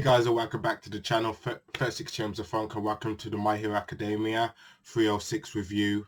Hey guys, and welcome back to the channel. 36 James of Funk, and welcome to the My Hero Academia 306 review.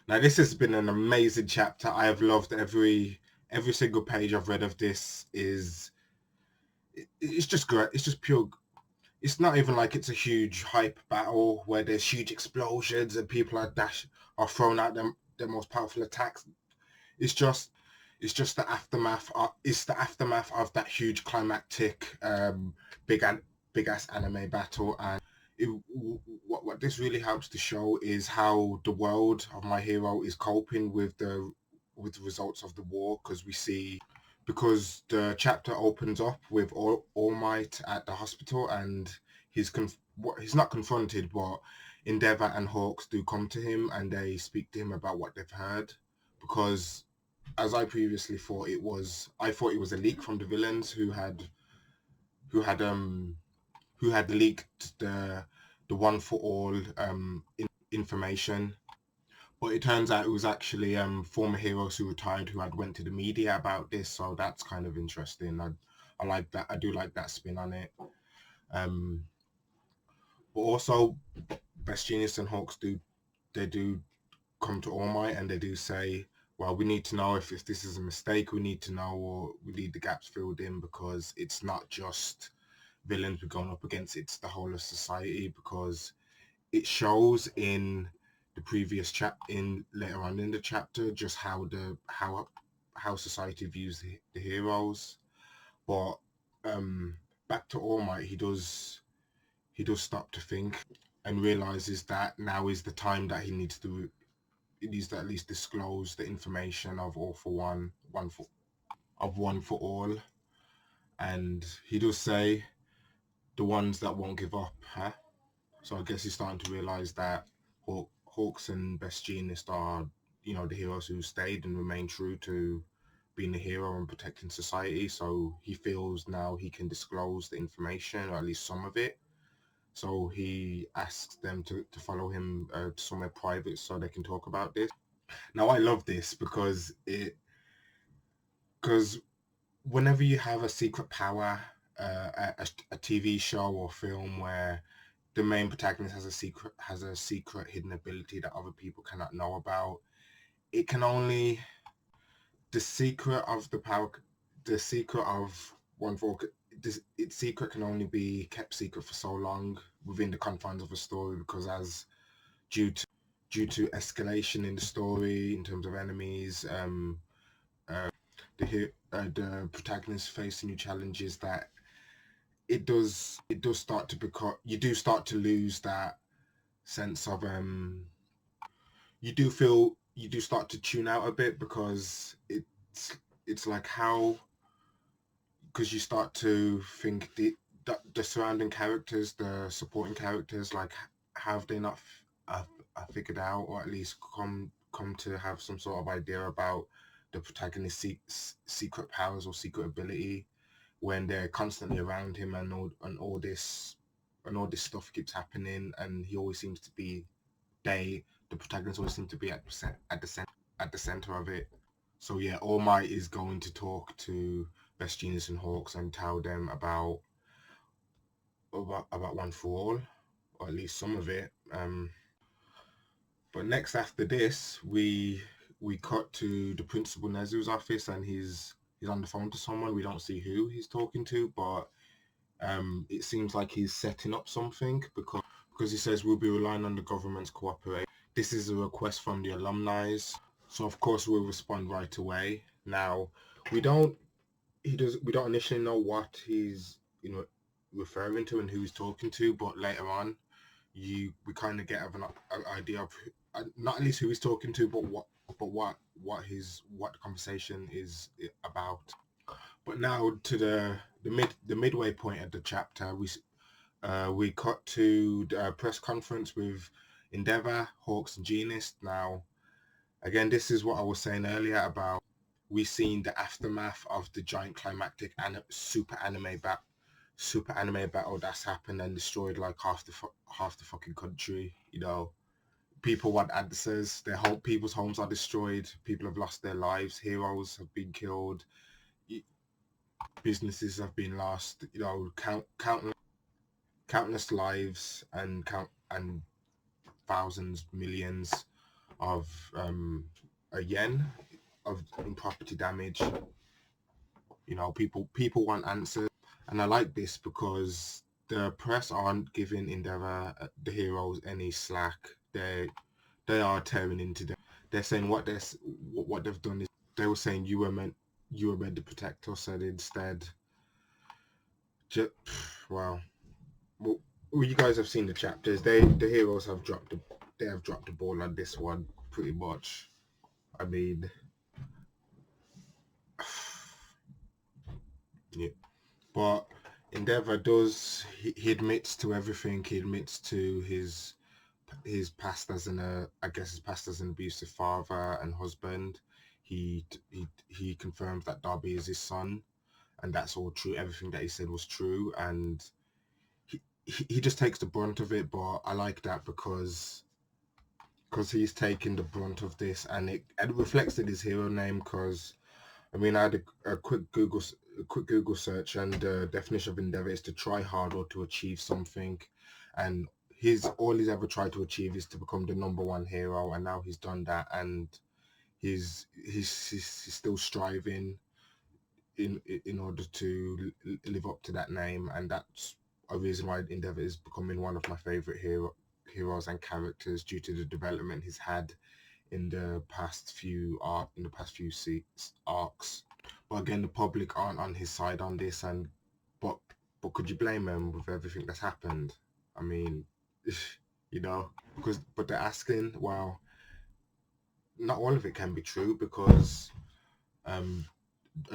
Now, this has been an amazing chapter. I have loved every single page I've read of this. It's just great. It's just pure. It's not even like it's a huge hype battle where there's huge explosions and people are thrown out their most powerful attacks. It's just the aftermath. It's the aftermath of that huge climactic big ass anime battle, and what this really helps to show is how the world of My Hero is coping with the results of the war, because the chapter opens up with Allmight at the hospital, and he's not confronted, but Endeavor and Hawks do come to him and they speak to him about what they've heard, because as I previously thought it was a leak from the villains who had leaked the one for all information, but it turns out it was actually former heroes who retired who had went to the media about this. So that's kind of interesting. I like that. I do like that spin on it. But also, Best Genius and Hawks do come to All Might and they do say, well, we need to know if this is a mistake. We need to know, or we need the gaps filled in, because it's not just villains we're going up against, it's the whole of society, because it shows in the previous later on in the chapter just how society views the heroes. But back to All Might, he does stop to think and realizes that now is the time that he needs to at least disclose the information of all for one for all. And he does say the ones that won't give up, huh? So I guess he's starting to realize that Hawks and Best Jeanist are, the heroes who stayed and remained true to being a hero and protecting society. So he feels now he can disclose the information, or at least some of it. So he asks them to follow him to somewhere private so they can talk about this. Now, I love this because whenever you have a secret power, a TV show or film where the main protagonist has a secret hidden ability that other people cannot know about, it can only the secret of the power, the secret of one folk, its secret can only be kept secret for so long within the confines of a story, because as due to escalation in the story in terms of enemies, the protagonist facing new challenges, that it does start to become, you do start to lose that sense of you do start to tune out a bit, because it's like how, because you start to think the surrounding characters, the supporting characters, like, have they not figured out, or at least come to have some sort of idea about the protagonist's secret powers or secret ability, when they're constantly around him, and all this stuff keeps happening, and he always seems to be the protagonist always seems to be at the center of it. So yeah, All Might is going to talk to Best Genius and Hawks and tell them about One for All, or at least some of it. But next, after this, we cut to the Principal Nezu's office, and he's on the phone to someone. We don't see who he's talking to, but it seems like he's setting up something, because he says we'll be relying on the government's cooperation. This is a request from the alumni, so of course we'll respond right away. Now, we don't initially know what he's referring to and who he's talking to, but later on we kind of get an idea of not at least who he's talking to, but what the conversation is about. But now to the midway point of the chapter, we cut to the press conference with Endeavor, Hawks, and Genist. Now, again, this is what I was saying earlier about we've seen the aftermath of the giant climactic and super anime battle that's happened and destroyed like half the fucking country. People want answers. People's homes are destroyed. People have lost their lives. Heroes have been killed. businesses have been lost, you know, countless lives and thousands, millions of a yen of in property damage. You know, people want answers, and I like this because the press aren't giving Endeavour, the heroes, any slack. They are tearing into them. They're saying what they've done is they were saying you were meant to protect us, and instead, just wow. Well, you guys have seen the chapters. The heroes have dropped the ball on this one pretty much. I mean, yeah. But Endeavour does he admits to everything. He admits to his past as I guess his past as an abusive father and husband. He confirms that Darby is his son, and that's all true. Everything that he said was true, and he just takes the brunt of it. But I like that because he's taking the brunt of this, and it reflects in his hero name. Because I mean, I had a quick Google search, and the definition of endeavor is to try hard or to achieve something, and all he's ever tried to achieve is to become the number one hero, and now he's done that, and he's still striving in order to live up to that name, and that's a reason why Endeavor is becoming one of my favorite heroes and characters due to the development he's had in the past few arcs. But again, the public aren't on his side on this, and but could you blame him with everything that's happened? I mean, you know, but they're asking, well, not all of it can be true because um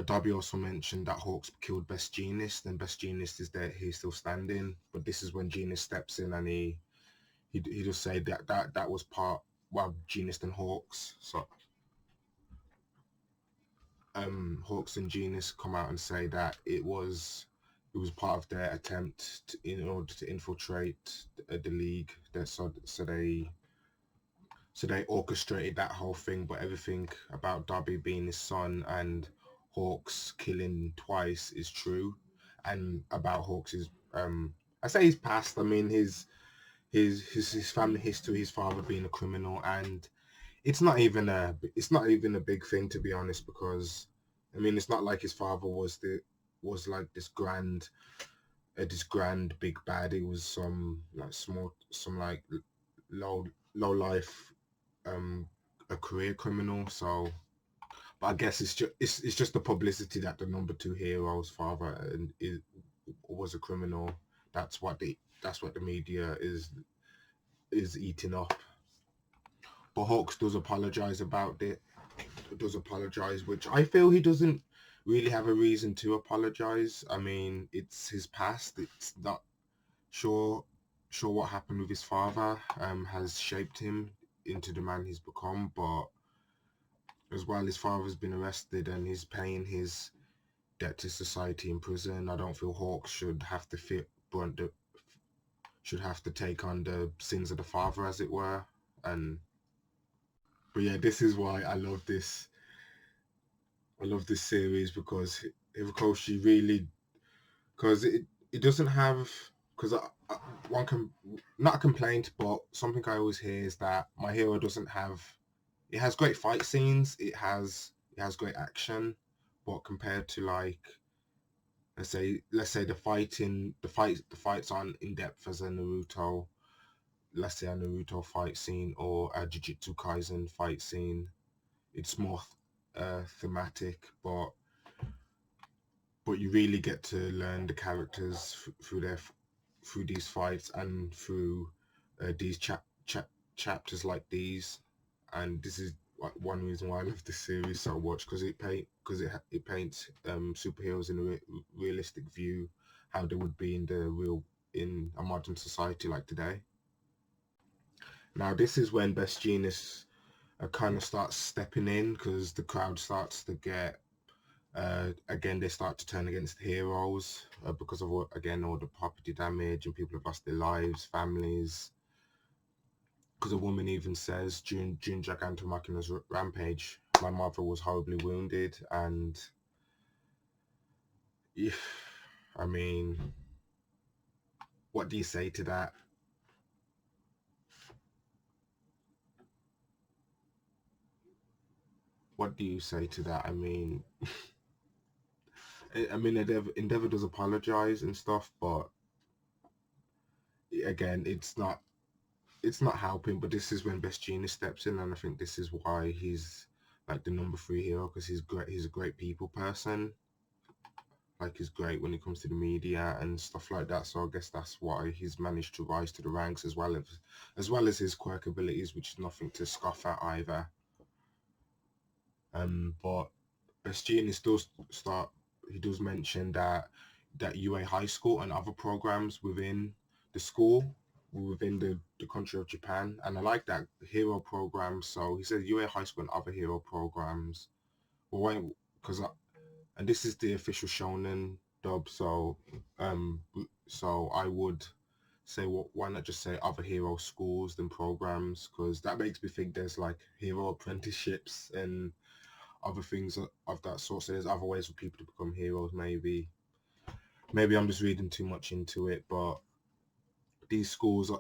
Darby also mentioned that Hawks killed Best Genius, then Best Genius is there, he's still standing. But this is when Genius steps in, and he just said that was part, well, Genius and Hawks. So Hawks and Genius come out and say that it was part of their attempt in order to infiltrate the league. So they orchestrated that whole thing, but everything about Darby being his son and Hawks killing twice is true. And about Hawks is I say his past, I mean his family history, his father being a criminal, and it's not even a big thing, to be honest, because I mean it's not like his father was like this grand big bad. It was some like low life um a career criminal. So but I guess it's just the publicity that the number two hero's father was a criminal. That's what the media is eating up. But Hawks does apologize about it. Does apologize, which I feel he doesn't really have a reason to apologize. I mean, it's his past. It's not sure what happened with his father has shaped him into the man he's become, but as well, his father's been arrested and he's paying his debt to society in prison. I don't feel Hawks should have to take on the sins of the father, as it were. And but yeah, this is why I love this. I love this series because Hirokoshi really, because it doesn't have, because one can, not a complaint, but something I always hear is that My Hero doesn't have, it has great fight scenes, it has great action, but compared to like let's say the fights aren't in depth as a Naruto, let's say a Naruto fight scene or a Jujutsu Kaisen fight scene. It's more thematic, but you really get to learn the characters through these fights and through these chapters like these. And this is one reason why I love this series so much, because it paints superheroes in a realistic view, how they would be in a modern society like today. Now this is when Best Genius kind of starts stepping in, because the crowd starts to get again, they start to turn against the heroes because of all the property damage, and people have lost their lives, families. Because a woman even says during Gigantomachine's rampage, my mother was horribly wounded, and if, I mean, what do you say to that? What do you say to that? I mean, Endeavor does apologize and stuff, but again, it's not helping. But this is when Best Genius steps in, and I think this is why he's like the number 3 hero, because he's great. He's a great people person. Like, he's great when it comes to the media and stuff like that. So I guess that's why he's managed to rise to the ranks, as well as his quirk abilities, which is nothing to scoff at either. But Best Genius does start. He does mention that UA High School and other programs within the school, within the country of Japan, and I like that hero program. So he says UA High School and other hero programs. Well, why? Because and this is the official Shonen dub, so I would say, why not just say other hero schools than programs? Because that makes me think there's like hero apprenticeships and other things of that sort. So there's other ways for people to become heroes. Maybe I'm just reading too much into it, but these schools,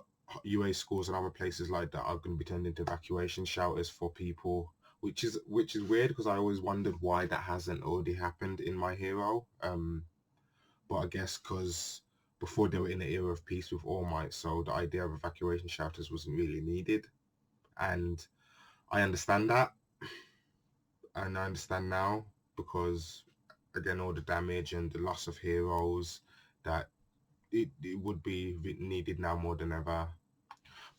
UA schools and other places like that, are going to be turned into evacuation shelters for people, which is weird, because I always wondered why that hasn't already happened in My Hero. But I guess because before they were in an era of peace with All Might, so the idea of evacuation shelters wasn't really needed, and I understand that, and I understand now, because again, all the damage and the loss of heroes, that it would be needed now more than ever.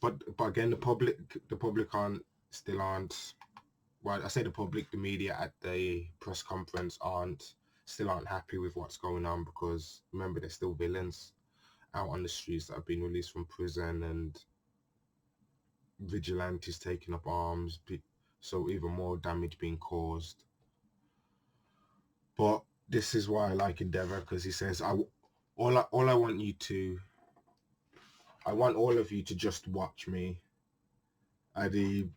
But again, the public aren't, well, I say the public, the media at the press conference still aren't happy with what's going on, because remember, they're still villains out on the streets that have been released from prison, and vigilantes taking up arms, so even more damage being caused. But this is why I like Endeavor, because he says, all I want you to, I want all of you to just watch me. And he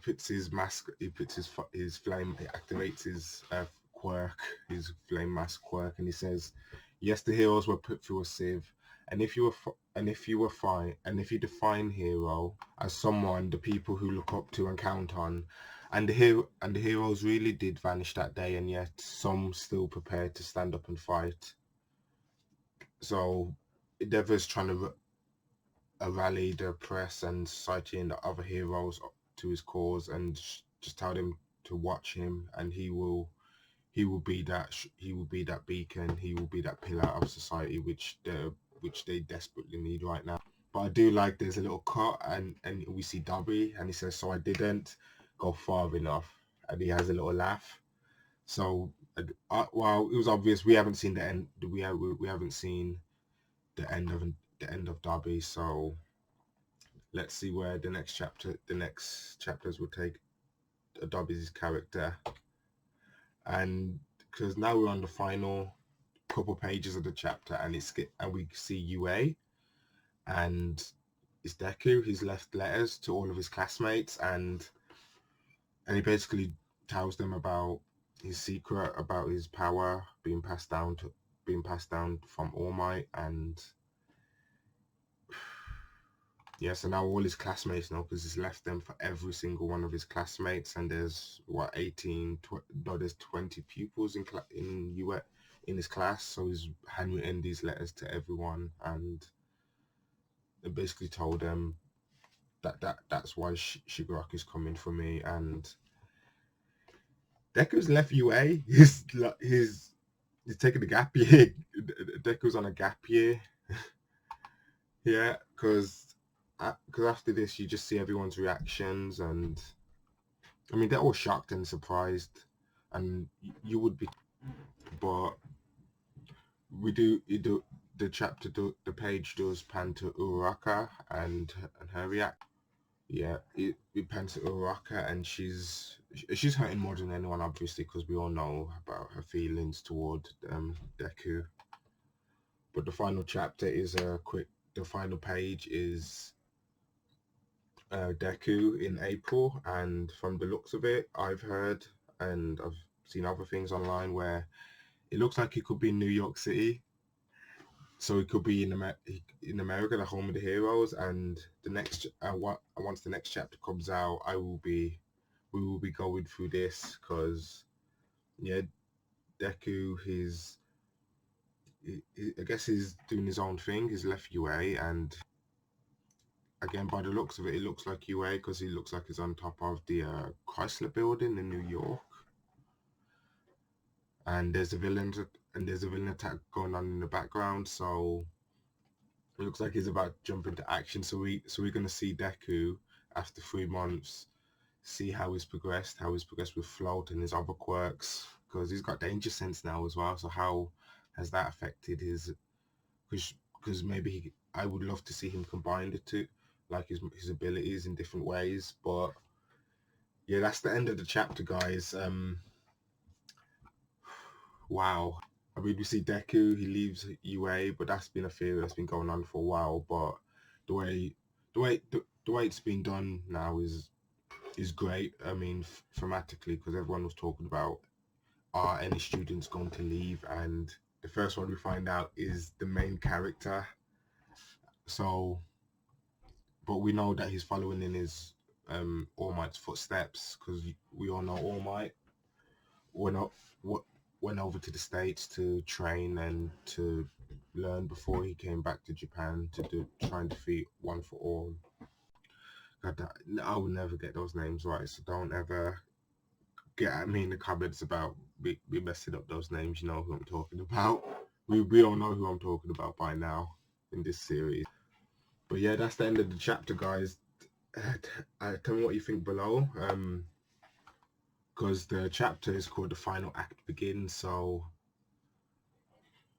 puts his mask, he puts his flame, he activates his quirk, his flame mask quirk, and he says, "Yes, the heroes were put through a sieve, and if you define hero as someone the people who look up to and count on, and the heroes really did vanish that day, and yet some still prepared to stand up and fight." So Endeavor's trying to rally the press and society and the other heroes to his cause, and just tell them to watch him, and he will be that beacon, he will be that pillar of society, which they desperately need right now. But I do like, there's a little cut, and we see Dobby, and he says, "So I didn't go far enough," and he has a little laugh. So well, it was obvious we haven't seen the end. We haven't seen the end of Dobby. So let's see where the next chapters will take Dobby's character. And because now we're on the final couple pages of the chapter, and we see UA, and it's Deku. He's left letters to all of his classmates, and he basically tells them about his secret, about his power being passed down from All Might. And yeah, so now all his classmates know, because he's left them for every single one of his classmates. And there's there's 20 pupils in in his class. So he's handwritten these letters to everyone, and they basically told them that's why Shigaraku's coming for me. And Deku's left UA. He's taking a gap year. Deku's on a gap year. Yeah, because after this, you just see everyone's reactions, and I mean, they're all shocked and surprised, and you would be, but the page does pan to Uraka and her react. Yeah, it pans to Uraka, and she's hurting more than anyone, obviously, because we all know about her feelings toward Deku. But the final chapter is the final page is Deku in April, and from the looks of it, I've heard and I've seen other things online where It looks like he could be in New York City. So it could be in America, the home of the heroes, and the next once the next chapter comes out, we will be going through this because yeah, Deku I guess he's doing his own thing. He's left UA, and again by the looks of it, it looks like UA because he looks like he's on top of the Chrysler Building in New York, and there's a villain attack going on in the background, so it looks like he's about to jump into action. So we're gonna see Deku after 3 months, see how he's progressed with float and his other quirks, because he's got danger sense now as well. So how has that affected his? Because I would love to see him combine the two, like his abilities in different ways. But yeah, that's the end of the chapter, guys. Wow. I mean, we see Deku, he leaves UA, but that's been a theory that's been going on for a while. But the way the way it's been done now is great. I mean, thematically, because everyone was talking about are any students going to leave, and the first one we find out is the main character. So, but we know that he's following in his All Might's footsteps, because we all know All Might went up what went over to the States to train and to learn before he came back to Japan to try and defeat One for All. God, I will never get those names right, so don't ever get at me in the comments about me messing up those names. You know who I'm talking about. We all know who I'm talking about by now in this series. But yeah, that's the end of the chapter, guys. Tell me what you think below. Because the chapter is called The Final Act Begins, so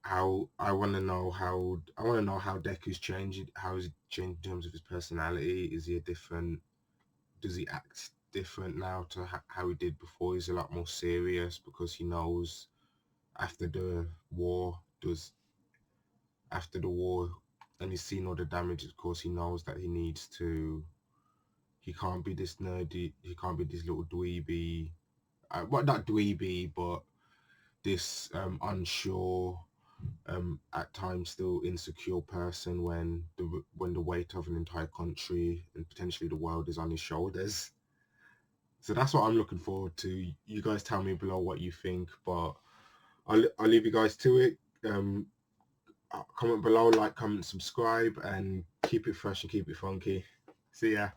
I want to know how Deku's changed. How is he changed in terms of his personality? Is he does he act different now to how he did before? He's a lot more serious because he knows after the war and he's seen all the damage. Of course, he knows that he can't be this nerdy, he can't be this little dweeby, not dweeby, but this unsure, at times still insecure person when the weight of an entire country and potentially the world is on his shoulders. So that's what I'm looking forward to. You guys tell me below what you think, but I'll leave you guys to it. Comment below, like, comment, subscribe, and keep it fresh and keep it funky. See ya.